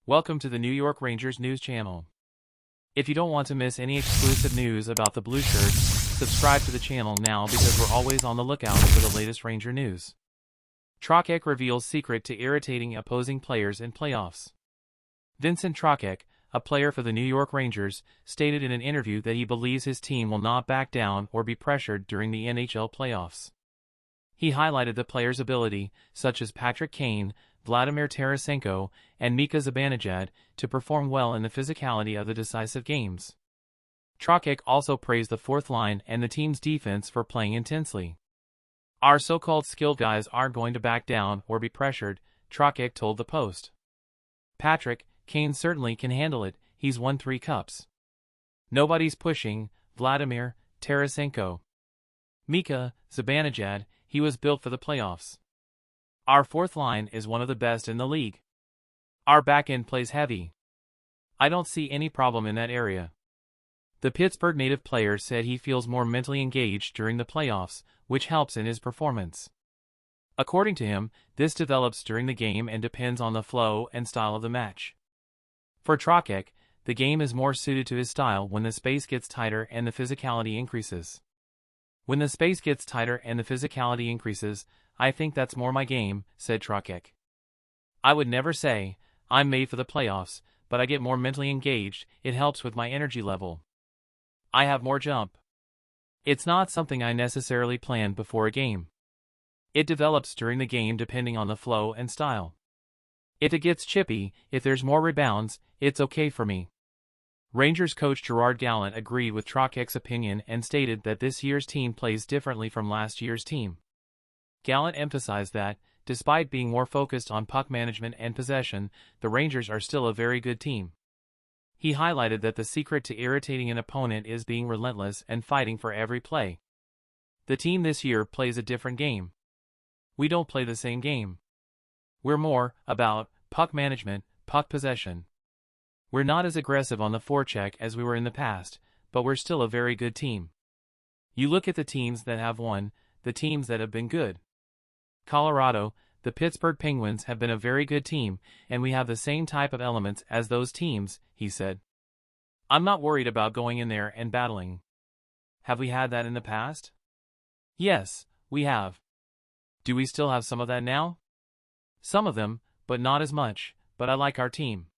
Welcome to the New York Rangers News Channel. If you don't want to miss any exclusive news about the Blueshirts, subscribe to the channel now because we're always on the lookout for the latest Ranger news. Trocheck reveals secret to irritating opposing players in playoffs. Vincent Trocheck, a player for the New York Rangers, stated in an interview that he believes his team will not back down or be pressured during the NHL playoffs. He highlighted the players' ability, such as Patrick Kane, Vladimir Tarasenko, and Mika Zibanejad, to perform well in the physicality of the decisive games. Trocheck also praised the fourth line and the team's defense for playing intensely. "Our so-called skilled guys aren't going to back down or be pressured," Trocheck told the Post. "Patrick Kane certainly can handle it, he's won 3 cups. Nobody's pushing Vladimir Tarasenko. Mika Zibanejad, he was built for the playoffs. Our fourth line is one of the best in the league. Our back end plays heavy. I don't see any problem in that area." The Pittsburgh native player said he feels more mentally engaged during the playoffs, which helps in his performance. According to him, this develops during the game and depends on the flow and style of the match. For Trocheck, the game is more suited to his style when the space gets tighter and the physicality increases. "When the space gets tighter and the physicality increases, I think that's more my game," said Trocheck. "I would never say I'm made for the playoffs, but I get more mentally engaged, it helps with my energy level. I have more jump. It's not something I necessarily plan before a game. It develops during the game depending on the flow and style. If it gets chippy, if there's more rebounds, it's okay for me." Rangers coach Gerard Gallant agreed with Trocheck's opinion and stated that this year's team plays differently from last year's team. Gallant emphasized that, despite being more focused on puck management and possession, the Rangers are still a very good team. He highlighted that the secret to irritating an opponent is being relentless and fighting for every play. "The team this year plays a different game. We don't play the same game. We're more about puck management, puck possession. We're not as aggressive on the forecheck as we were in the past, but we're still a very good team. You look at the teams that have won, the teams that have been good. Colorado, the Pittsburgh Penguins have been a very good team, and we have the same type of elements as those teams," he said. "I'm not worried about going in there and battling. Have we had that in the past? Yes, we have. Do we still have some of that now? Some of them, but not as much, but I like our team.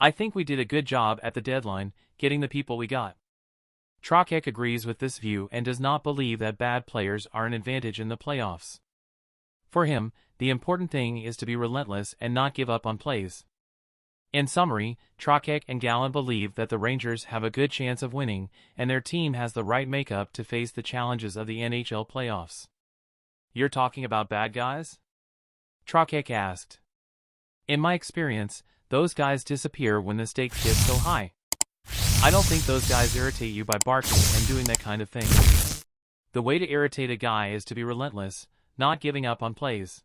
I think we did a good job at the deadline, getting the people we got." Trocheck agrees with this view and does not believe that bad players are an advantage in the playoffs. For him, the important thing is to be relentless and not give up on plays. In summary, Trocheck and Gallant believe that the Rangers have a good chance of winning, and their team has the right makeup to face the challenges of the NHL playoffs. "You're talking about bad guys?" Trocheck asked. "In my experience, those guys disappear when the stakes get so high. I don't think those guys irritate you by barking and doing that kind of thing. The way to irritate a guy is to be relentless, not giving up on plays.